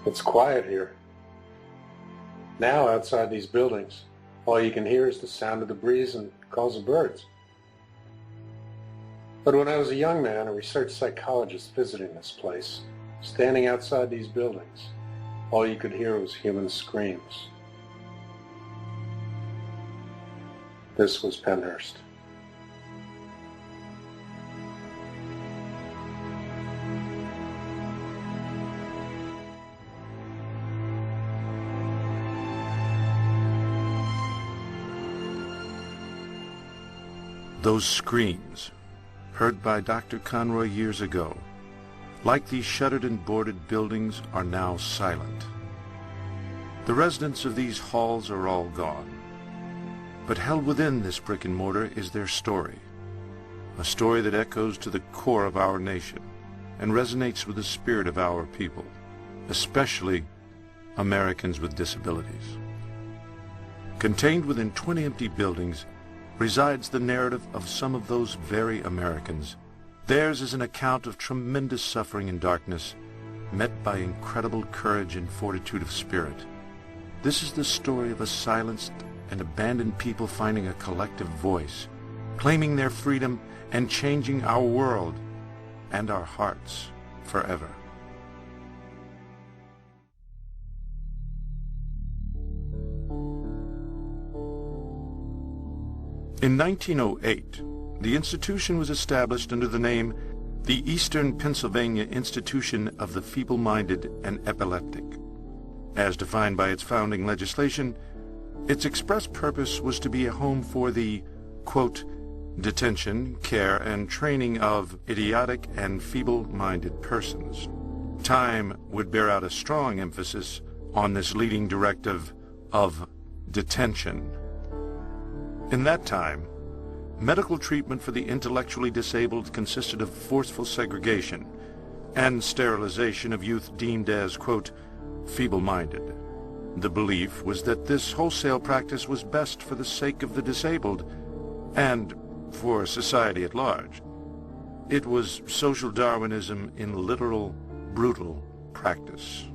It's quiet here. Now, outside these buildings, all you can hear is the sound of the breeze and calls of birds. But when I was a young man, a research psychologist visiting this place, standing outside these buildings, all you could hear was human screams. This was Penhurst. Those screams, heard by Dr. Conroy years ago, like these shuttered and boarded buildings, are now silent. The residents of these halls are all gone, but held within this brick and mortar is their story, a story that echoes to the core of our nation and resonates with the spirit of our people, especially Americans with disabilities. Contained within 20 empty buildings resides the narrative of some of those very Americans. Theirs is an account of tremendous suffering and darkness, met by incredible courage and fortitude of spirit. This is the story of a silenced and abandoned people finding a collective voice, claiming their freedom and changing our world and our hearts forever. In 1908, the institution was established under the name the Eastern Pennsylvania Institution of the Feeble-Minded and Epileptic. As defined by its founding legislation, its express purpose was to be a home for the, quote, detention, care, and training of idiotic and feeble-minded persons. Time would bear out a strong emphasis on this leading directive of detention. In that time, medical treatment for the intellectually disabled consisted of forceful segregation and sterilization of youth deemed as, quote, feeble-minded. The belief was that this wholesale practice was best for the sake of the disabled and for society at large. It was social Darwinism in literal, brutal practice.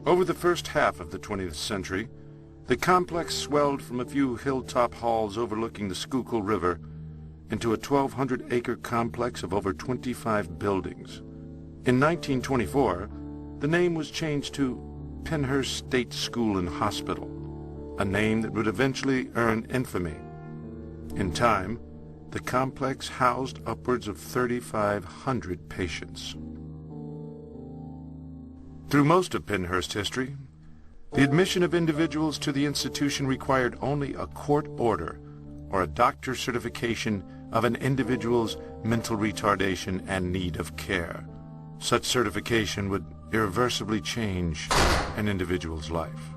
Over the first half of the 20th century, the complex swelled from a few hilltop halls overlooking the Schuylkill River into a 1,200-acre complex of over 25 buildings. In 1924, the name was changed to Penhurst State School and Hospital, a name that would eventually earn infamy. In time, the complex housed upwards of 3,500 patients. Through most of Penhurst history, the admission of individuals to the institution required only a court order or a doctor's certification of an individual's mental retardation and need of care. Such certification would irreversibly change an individual's life.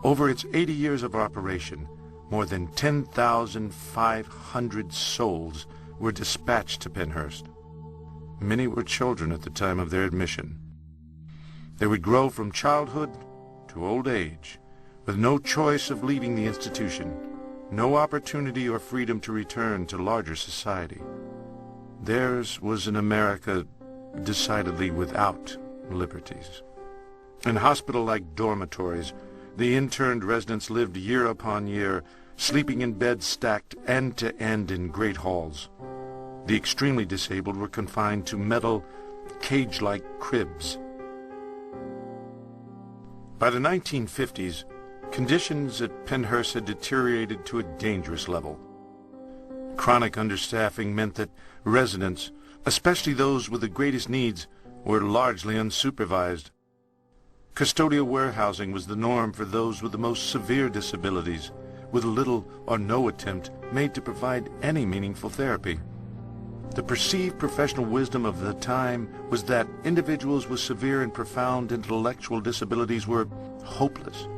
Over its 80 years of operation, more than 10,500 souls were dispatched to Penhurst. Many were children at the time of their admission. They would grow from childhood to old age, with no choice of leaving the institution, no opportunity or freedom to return to larger society. Theirs was an America decidedly without liberties. In hospital-like dormitories, the interned residents lived year upon year, sleeping in beds stacked end to end in great halls. The extremely disabled were confined to metal, cage-like cribs. By the 1950s, conditions at Penhurst had deteriorated to a dangerous level. Chronic understaffing meant that residents, especially those with the greatest needs, were largely unsupervised. Custodial warehousing was the norm for those with the most severe disabilities, with little or no attempt made to provide any meaningful therapy. The perceived professional wisdom of the time was that individuals with severe and profound intellectual disabilities were hopeless.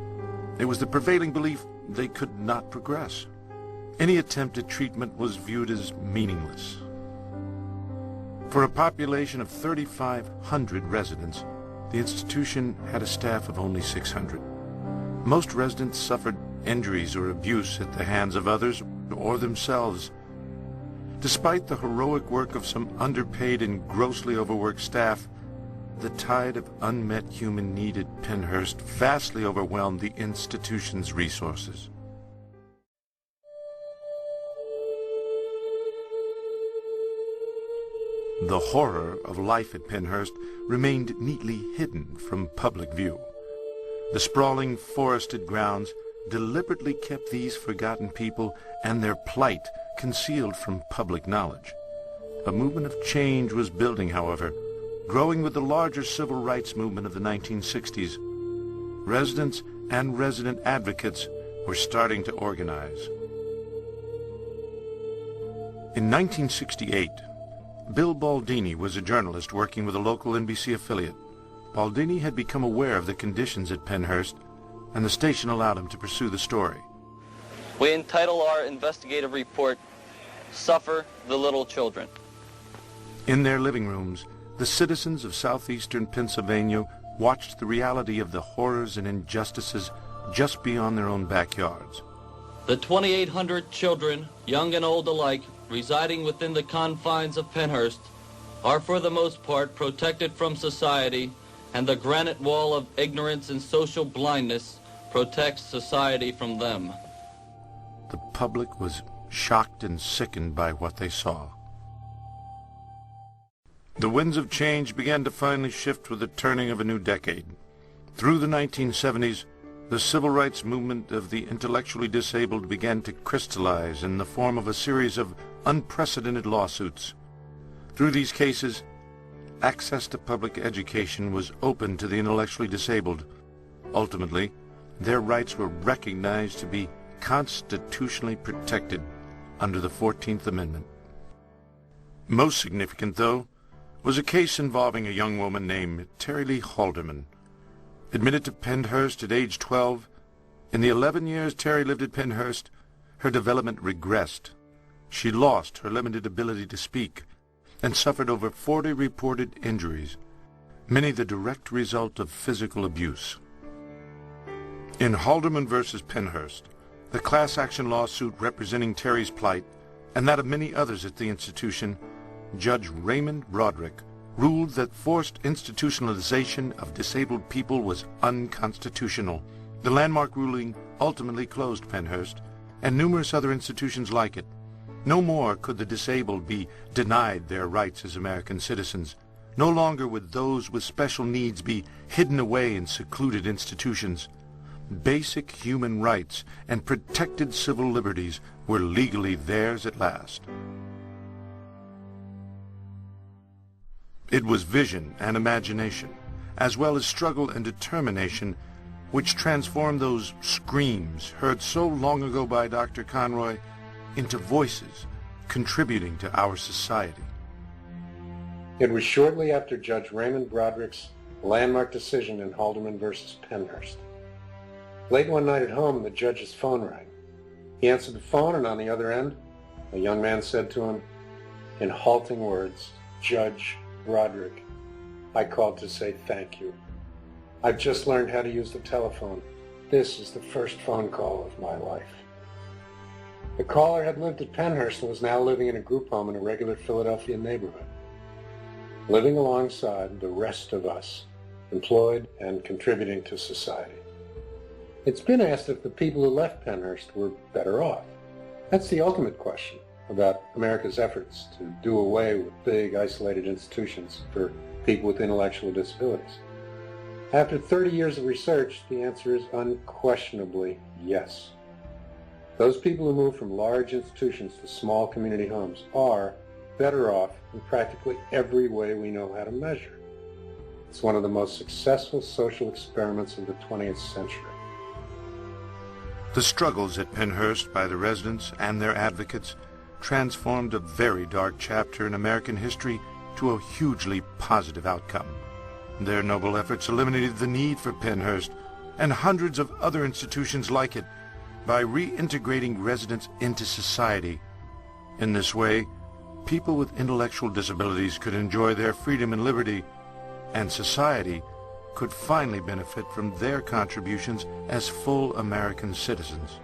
It was the prevailing belief they could not progress. Any attempt at treatment was viewed as meaningless. For a population of 3,500 residents, the institution had a staff of only 600. Most residents suffered injuries or abuse at the hands of others or themselves. Despite the heroic work of some underpaid and grossly overworked staff, the tide of unmet human need at Pen-Hurst vastly overwhelmed the institution's resources. The horror of life at Pen-Hurst remained neatly hidden from public view. The sprawling forested grounds deliberately kept these forgotten people and their plight concealed from public knowledge. A movement of change was building, however, growing with the larger civil rights movement of the 1960s. Residents and resident advocates were starting to organize. In 1968, Bill Baldini was a journalist working with a local NBC affiliate. Baldini had become aware of the conditions at Pen-Hurst, and the station allowed him to pursue the story. We entitle our investigative report, Suffer the Little Children. In their living rooms, the citizens of southeastern Pennsylvania watched the reality of the horrors and injustices just beyond their own backyards. The 2,800 children, young and old alike, residing within the confines of Pen-Hurst are for the most part protected from society, and the granite wall of ignorance and social blindness protects society from them. The public was shocked and sickened by what they saw. The winds of change began to finally shift with the turning of a new decade. Through the 1970s, the civil rights movement of the intellectually disabled began to crystallize in the form of a series of unprecedented lawsuits. Through these cases, access to public education was open to the intellectually disabled. Ultimately, their rights were recognized to be constitutionally protected under the 14th Amendment. Most significant, though, was a case involving a young woman named Terry Lee Halderman. Admitted to Pen-Hurst at age 12, in the 11 years Terry lived at Pen-Hurst, her development regressed. She lost her limited ability to speak and suffered over 40 reported injuries, many the direct result of physical abuse. In Halderman versus Pen-Hurst, the class action lawsuit representing Terry's plight and that of many others at the institution, Judge Raymond Broderick ruled that forced institutionalization of disabled people was unconstitutional. The landmark ruling ultimately closed Pen-Hurst and numerous other institutions like it. No more could the disabled be denied their rights as American citizens. No longer would those with special needs be hidden away in secluded institutions. Basic human rights and protected civil liberties were legally theirs at last. It was vision and imagination, as well as struggle and determination, which transformed those screams heard so long ago by Dr. Conroy into voices contributing to our society. It was shortly after Judge Raymond Broderick's landmark decision in Halderman versus Pen-Hurst. Late one night at home, the judge's phone rang. He answered the phone, and on the other end, a young man said to him, in halting words, "Judge Broderick, I called to say thank you. I've just learned how to use the telephone. This is the first phone call of my life." The caller had lived at Pen-Hurst and was now living in a group home in a regular Philadelphia neighborhood, living alongside the rest of us, employed and contributing to society. It's been asked if the people who left Pen-Hurst were better off. That's the ultimate question about America's efforts to do away with big, isolated institutions for people with intellectual disabilities. After 30 years of research, the answer is unquestionably yes. Those people who move from large institutions to small community homes are better off in practically every way we know how to measure. It's one of the most successful social experiments of the 20th century. The struggles at Pen-Hurst by the residents and their advocates transformed a very dark chapter in American history to a hugely positive outcome. Their noble efforts eliminated the need for Pen-Hurst and hundreds of other institutions like it by reintegrating residents into society. In this way, people with intellectual disabilities could enjoy their freedom and liberty, and society could finally benefit from their contributions as full American citizens.